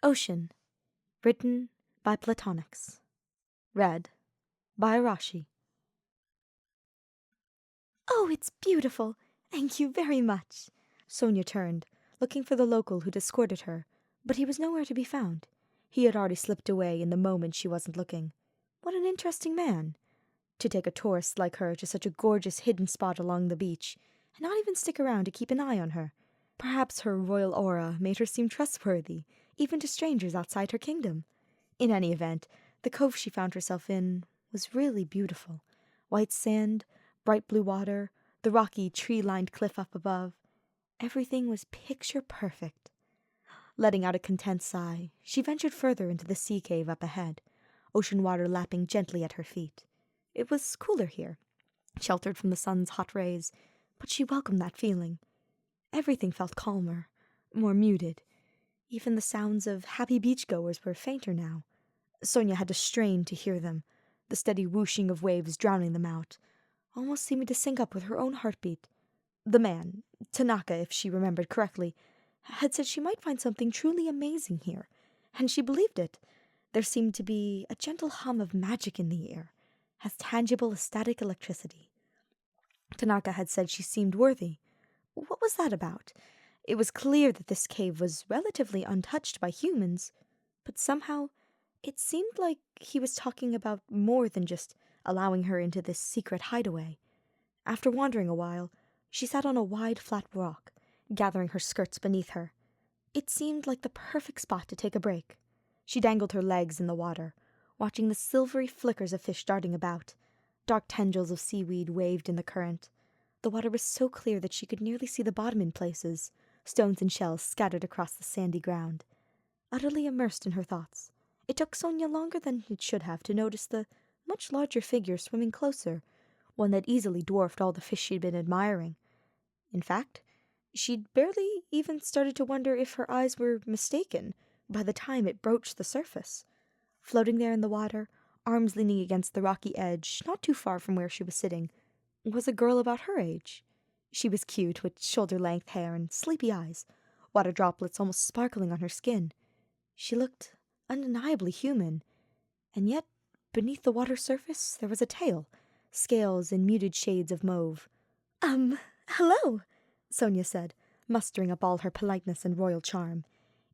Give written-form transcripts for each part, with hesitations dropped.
Ocean. Written by Platonics. Read by Arashi. Oh, it's beautiful. Thank you very much. Sonia turned, looking for the local who'd escorted her, but he was nowhere to be found. He had already slipped away in the moment she wasn't looking. What an interesting man. To take a tourist like her to such a gorgeous hidden spot along the beach, and not even stick around to keep an eye on her. Perhaps her royal aura made her seem trustworthy, even to strangers outside her kingdom. In any event, the cove she found herself in was really beautiful. White sand, bright blue water, the rocky, tree-lined cliff up above. Everything was picture perfect. Letting out a content sigh, she ventured further into the sea cave up ahead, ocean water lapping gently at her feet. It was cooler here, sheltered from the sun's hot rays, but she welcomed that feeling. Everything felt calmer, more muted. Even the sounds of happy beachgoers were fainter now. Sonia had to strain to hear them, the steady whooshing of waves drowning them out, almost seeming to sync up with her own heartbeat. The man, Tanaka if she remembered correctly, had said she might find something truly amazing here, and she believed it. There seemed to be a gentle hum of magic in the air, as tangible as static electricity. Tanaka had said she seemed worthy. What was that about? It was clear that this cave was relatively untouched by humans, but somehow it seemed like he was talking about more than just allowing her into this secret hideaway. After wandering a while, she sat on a wide, flat rock, gathering her skirts beneath her. It seemed like the perfect spot to take a break. She dangled her legs in the water, watching the silvery flickers of fish darting about. Dark tendrils of seaweed waved in the current. The water was so clear that she could nearly see the bottom in places, stones and shells scattered across the sandy ground. Utterly immersed in her thoughts, it took Sonia longer than it should have to notice the much larger figure swimming closer, one that easily dwarfed all the fish she'd been admiring. In fact, she'd barely even started to wonder if her eyes were mistaken by the time it broached the surface. Floating there in the water, arms leaning against the rocky edge, not too far from where she was sitting, was a girl about her age. She was cute, with shoulder-length hair and sleepy eyes, water droplets almost sparkling on her skin. She looked undeniably human, and yet beneath the water surface there was a tail, scales in muted shades of mauve. Hello, Sonia said, mustering up all her politeness and royal charm.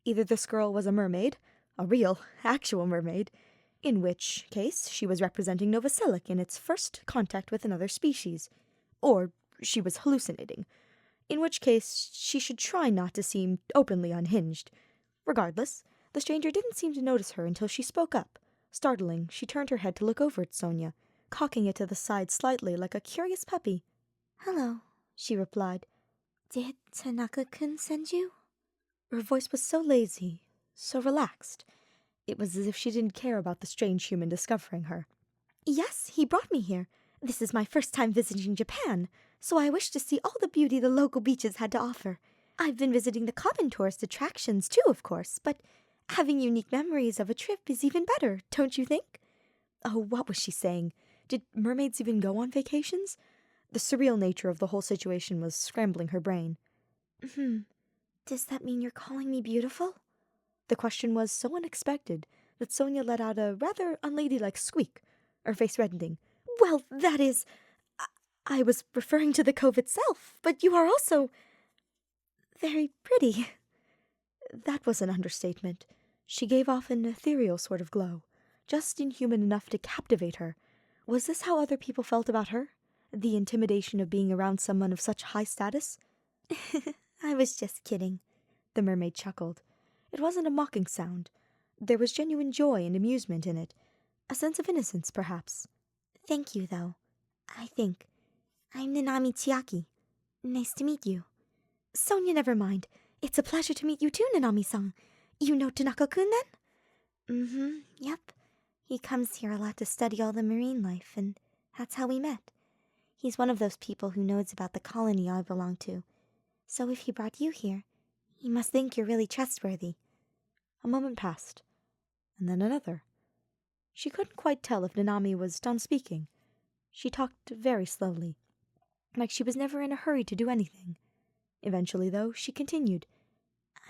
Either this girl was a mermaid, a real, actual mermaid, in which case she was representing Nova Silic in its first contact with another species, or she was hallucinating, in which case she should try not to seem openly unhinged. Regardless, the stranger didn't seem to notice her until she spoke up. Startling, she turned her head to look over at Sonia, cocking it to the side slightly like a curious puppy. Hello, she replied. Did Tanaka-kun send you? Her voice was so lazy, so relaxed. It was as if she didn't care about the strange human discovering her. Yes, he brought me here. This is my first time visiting Japan, so I wish to see all the beauty the local beaches had to offer. I've been visiting the common tourist attractions too, of course, but having unique memories of a trip is even better, don't you think? Oh, what was she saying? Did mermaids even go on vacations? The surreal nature of the whole situation was scrambling her brain. Does that mean you're calling me beautiful? The question was so unexpected that Sonia let out a rather unladylike squeak, her face reddening. Well, that is... I was referring to the cove itself, but you are also... very pretty. That was an understatement. She gave off an ethereal sort of glow, just inhuman enough to captivate her. Was this how other people felt about her? The intimidation of being around someone of such high status? I was just kidding, the mermaid chuckled. It wasn't a mocking sound. There was genuine joy and amusement in it. A sense of innocence, perhaps. Thank you, though. I think. I'm Nanami Chiaki. Nice to meet you. Sonia, never mind. It's a pleasure to meet you too, Nanami-san. You know Tanaka-kun, then? Yep. He comes here a lot to study all the marine life, and that's how we met. He's one of those people who knows about the colony I belong to. So if he brought you here, he must think you're really trustworthy. A moment passed, and then another. She couldn't quite tell if Nanami was done speaking. She talked very slowly, like she was never in a hurry to do anything. Eventually, though, she continued.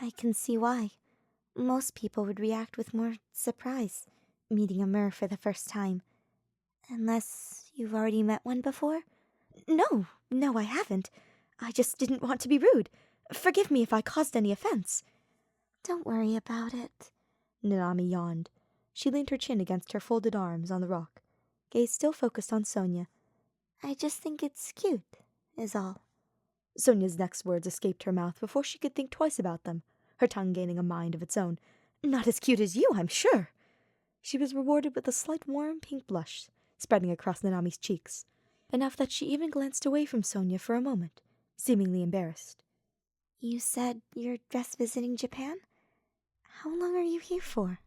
I can see why. Most people would react with more surprise, meeting a mer for the first time. Unless you've already met one before? No, I haven't. I just didn't want to be rude. Forgive me if I caused any offense. Don't worry about it. Nanami yawned. She leaned her chin against her folded arms on the rock, gaze still focused on Sonia. I just think it's cute, is all. Sonia's next words escaped her mouth before she could think twice about them, her tongue gaining a mind of its own. Not as cute as you, I'm sure. She was rewarded with a slight warm pink blush spreading across Nanami's cheeks, enough that she even glanced away from Sonia for a moment, seemingly embarrassed. You said you're just visiting Japan? How long are you here for?